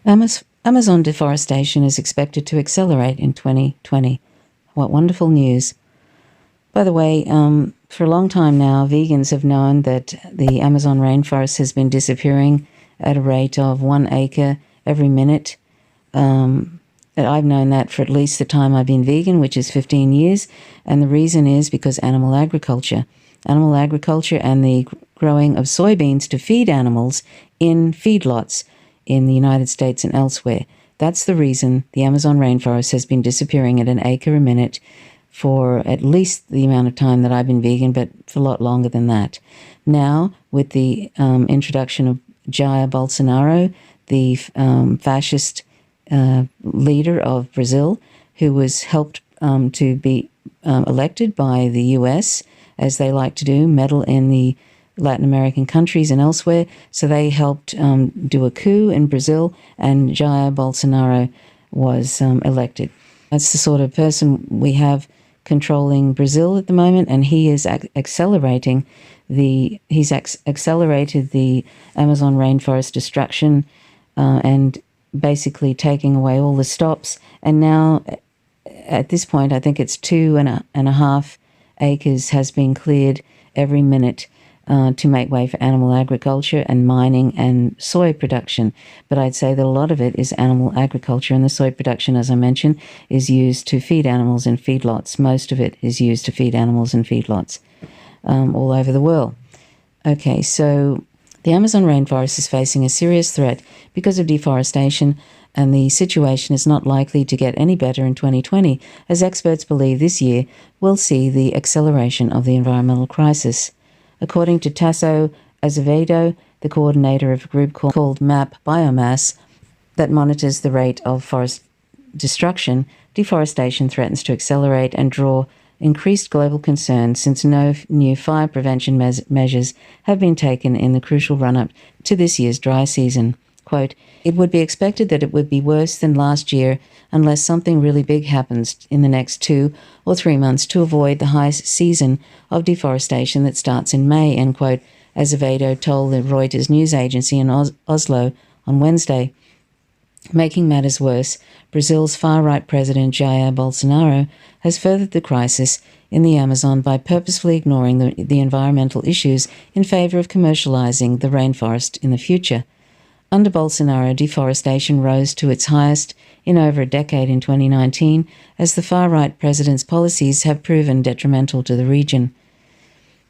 Amazon deforestation is expected to accelerate in 2020. What wonderful news. By the way, for a long time now, vegans have known that the Amazon rainforest has been disappearing at a rate of 1 acre every minute. I've known that for at least the time I've been vegan, which is 15 years. And the reason is because animal agriculture and the growing of soybeans to feed animals in feedlots in the United States and elsewhere. That's the reason the Amazon rainforest has been disappearing at 1 acre a minute for at least the amount of time that I've been vegan, but for a lot longer than that. Now, with the introduction of Jair Bolsonaro, the fascist leader of Brazil, who was helped to be elected by the US, as they like to do, meddle in the Latin American countries and elsewhere. So they helped do a coup in Brazil, and Jair Bolsonaro was elected. That's the sort of person we have controlling Brazil at the moment, and he is accelerated the Amazon rainforest destruction and basically taking away all the stops. And now, at this point, I think it's 2.5 acres has been cleared every minute to make way for animal agriculture and mining and soy production. But I'd say that a lot of it is animal agriculture, and the soy production, as I mentioned, is used to feed animals in feedlots. Most of it is used to feed animals in feedlots all over the world. Okay, so the Amazon rainforest is facing a serious threat because of deforestation, and the situation is not likely to get any better in 2020, as experts believe this year will see the acceleration of the environmental crisis. According to Tasso Azevedo, the coordinator of a group called MAP Biomass that monitors the rate of forest destruction, deforestation threatens to accelerate and draw increased global concern since no new fire prevention measures have been taken in the crucial run-up to this year's dry season. Quote, "It would be expected that it would be worse than last year unless something really big happens in the next 2 or 3 months to avoid the high season of deforestation that starts in May," end quote, Azevedo told the Reuters news agency in Oslo on Wednesday. Making matters worse, Brazil's far-right president Jair Bolsonaro has furthered the crisis in the Amazon by purposefully ignoring the environmental issues in favor of commercializing the rainforest in the future. Under Bolsonaro, deforestation rose to its highest in over a decade in 2019, as the far-right president's policies have proven detrimental to the region.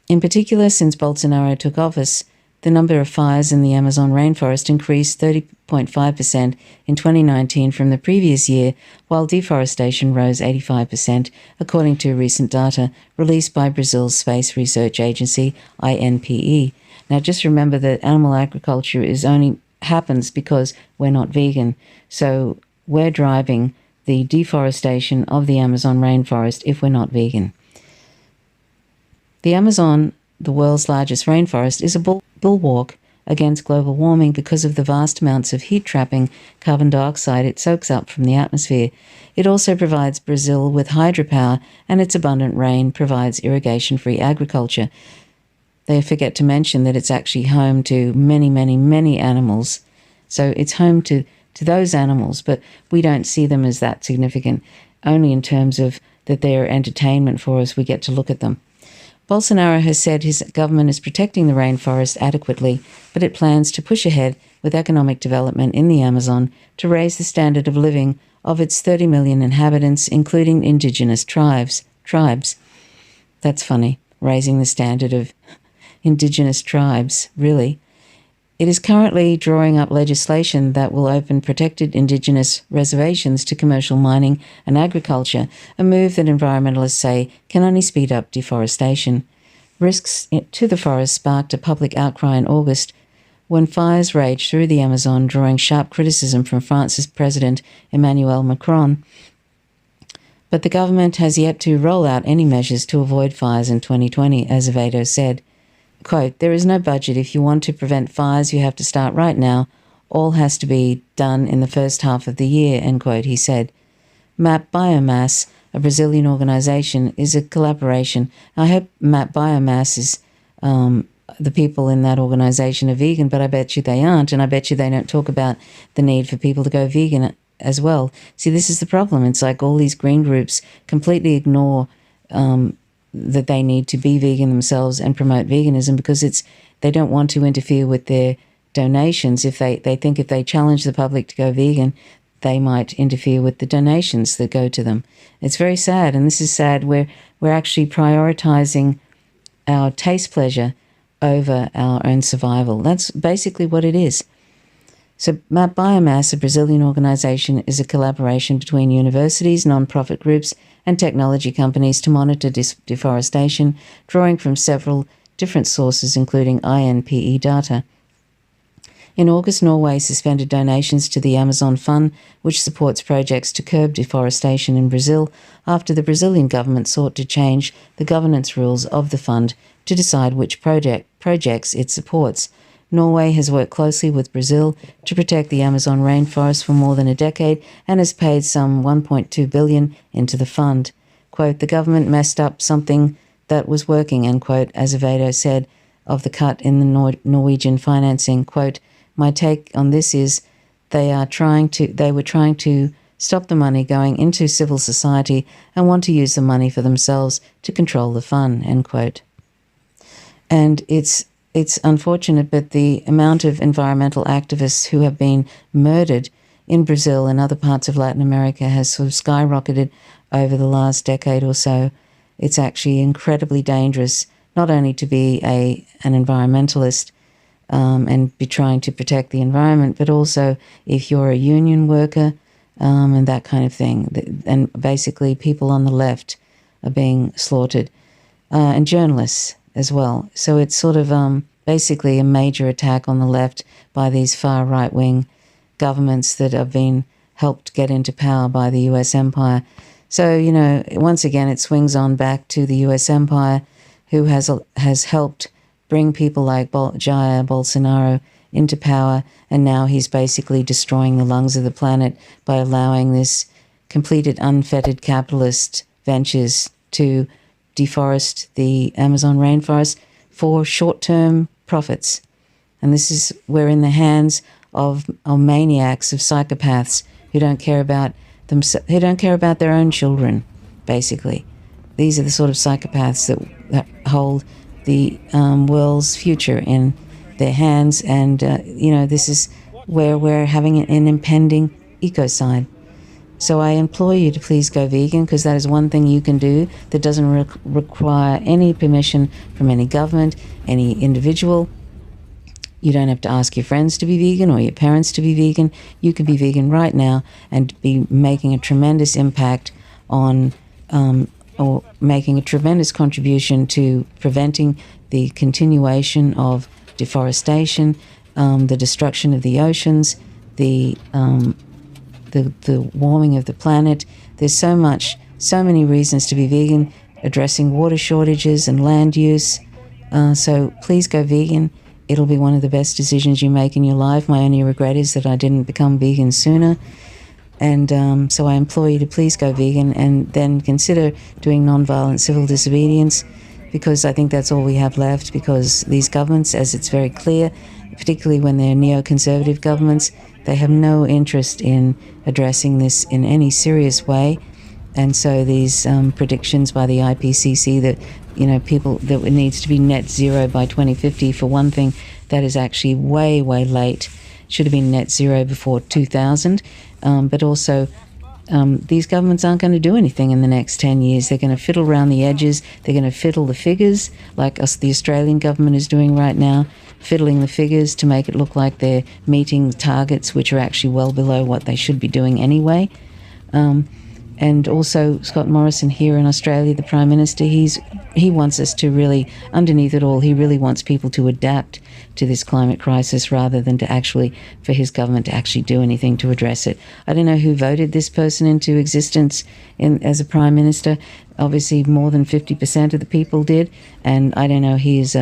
In particular, since Bolsonaro took office, the number of fires in the Amazon rainforest increased 30.5% in 2019 from the previous year, while deforestation rose 85%, according to recent data released by Brazil's space research agency, INPE. Now, just remember that animal agriculture happens because we're not vegan. So we're driving the deforestation of the Amazon rainforest if we're not vegan. The Amazon, the world's largest rainforest, is a bulwark against global warming because of the vast amounts of heat-trapping carbon dioxide it soaks up from the atmosphere. It also provides Brazil with hydropower, and its abundant rain provides irrigation-free agriculture. They forget to mention that it's actually home to many, many, many animals. So it's home to those animals, but we don't see them as that significant. Only in terms of that they're entertainment for us, we get to look at them. Bolsonaro has said his government is protecting the rainforest adequately, but it plans to push ahead with economic development in the Amazon to raise the standard of living of its 30 million inhabitants, including indigenous tribes. That's funny, raising the standard of indigenous tribes, really. It is currently drawing up legislation that will open protected indigenous reservations to commercial mining and agriculture, a move that environmentalists say can only speed up deforestation. Risks to the forest sparked a public outcry in August when fires raged through the Amazon, drawing sharp criticism from France's President Emmanuel Macron. But the government has yet to roll out any measures to avoid fires in 2020, Azevedo said. Quote, "There is no budget. If you want to prevent fires, you have to start right now. All has to be done in the first half of the year," end quote, he said. MAP Biomass, a Brazilian organization, is a collaboration. I hope MAP Biomass is the people in that organization are vegan, but I bet you they aren't, and I bet you they don't talk about the need for people to go vegan as well. See, this is the problem. It's like all these green groups completely ignore that they need to be vegan themselves and promote veganism because they don't want to interfere with their donations. If they think if they challenge the public to go vegan, they might interfere with the donations that go to them. It's very sad, and this is sad. We're actually prioritizing our taste pleasure over our own survival. That's basically what it is. So Biomass, a Brazilian organization, is a collaboration between universities, non-profit groups, and technology companies to monitor deforestation, drawing from several different sources, including INPE data. In August, Norway suspended donations to the Amazon Fund, which supports projects to curb deforestation in Brazil, after the Brazilian government sought to change the governance rules of the fund to decide which projects it supports. Norway has worked closely with Brazil to protect the Amazon rainforest for more than a decade and has paid some $1.2 billion into the fund. Quote, the government messed up something that was working, end quote, Azevedo said of the cut in the Norwegian financing. Quote, my take on this is they were trying to stop the money going into civil society and want to use the money for themselves to control the fund, end quote. And it's unfortunate, but the amount of environmental activists who have been murdered in Brazil and other parts of Latin America has sort of skyrocketed over the last decade or so. It's actually incredibly dangerous, not only to be an environmentalist and be trying to protect the environment, but also if you're a union worker and that kind of thing. And basically people on the left are being slaughtered, and journalists as well. So it's sort of basically a major attack on the left by these far right-wing governments that have been helped get into power by the US empire. So, once again, it swings on back to the US empire, who has helped bring people like Jair Bolsonaro into power, and now he's basically destroying the lungs of the planet by allowing this completed unfettered capitalist ventures to deforest the Amazon rainforest for short-term profits. And we're in the hands of maniacs, of psychopaths who don't care about who don't care about their own children, basically. These are the sort of psychopaths that hold the world's future in their hands, and this is where we're having an impending ecocide. So I implore you to please go vegan, because that is one thing you can do that doesn't require any permission from any government, any individual. You don't have to ask your friends to be vegan or your parents to be vegan. You can be vegan right now and be making a tremendous impact on or making a tremendous contribution to preventing the continuation of deforestation, the destruction of the oceans, the warming of the planet. There's so many reasons to be vegan, addressing water shortages and land use. So please go vegan. It'll be one of the best decisions you make in your life. My only regret is that I didn't become vegan sooner. And so I implore you to please go vegan and then consider doing nonviolent civil disobedience, because I think that's all we have left, because these governments, as it's very clear, particularly when they're neoconservative governments, they have no interest in addressing this in any serious way. And so these predictions by the IPCC that, that it needs to be net zero by 2050, for one thing, that is actually way, way late. Should have been net zero before 2000. But also, these governments aren't going to do anything in the next 10 years. They're going to fiddle around the edges. They're going to fiddle the figures, like the Australian government is doing right now, fiddling the figures to make it look like they're meeting targets which are actually well below what they should be doing anyway. And also Scott Morrison here in Australia, the Prime Minister, he wants us to really, underneath it all, he really wants people to adapt to this climate crisis rather than for his government to actually do anything to address it. I don't know who voted this person into existence as a Prime Minister. Obviously more than 50% of the people did, and I don't know, he is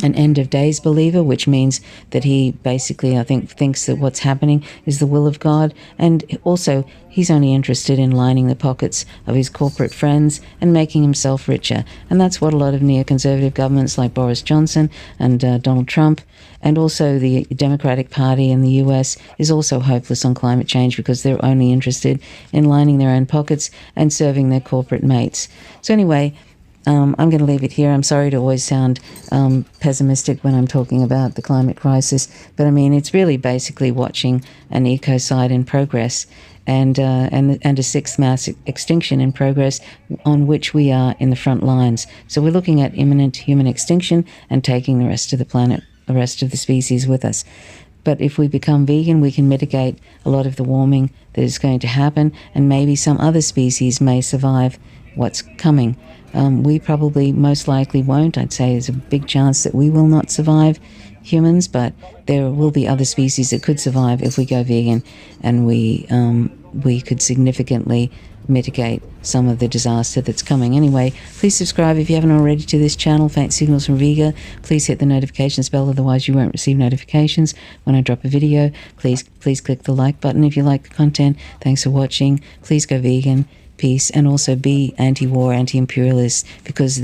an end of days believer, which means that he basically, I think, thinks that what's happening is the will of God. And also, he's only interested in lining the pockets of his corporate friends and making himself richer. And that's what a lot of neoconservative governments like Boris Johnson and Donald Trump, and also the Democratic Party in the US, is also hopeless on climate change, because they're only interested in lining their own pockets and serving their corporate mates. So anyway, I'm going to leave it here. I'm sorry to always sound pessimistic when I'm talking about the climate crisis, but I mean, it's really basically watching an ecocide in progress, and a sixth mass extinction in progress, on which we are in the front lines. So we're looking at imminent human extinction and taking the rest of the planet, the rest of the species with us. But if we become vegan, we can mitigate a lot of the warming that is going to happen, and maybe some other species may survive what's coming. We probably most likely won't. I'd say there's a big chance that we will not survive, humans, but there will be other species that could survive if we go vegan, and we could significantly mitigate some of the disaster that's coming. Anyway, please subscribe if you haven't already to this channel, Faint Signals from Vega. Please hit the notifications bell, otherwise you won't receive notifications when I drop a video. Please click the like button if you like the content. Thanks for watching. Please go vegan. Peace, and also be anti-war, anti-imperialist, because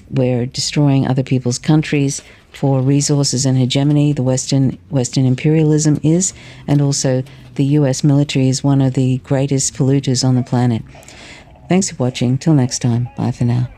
we're destroying other people's countries for resources and hegemony. The Western imperialism is, and also the US military is one of the greatest polluters on the planet. Thanks for watching. Till next time. Bye for now.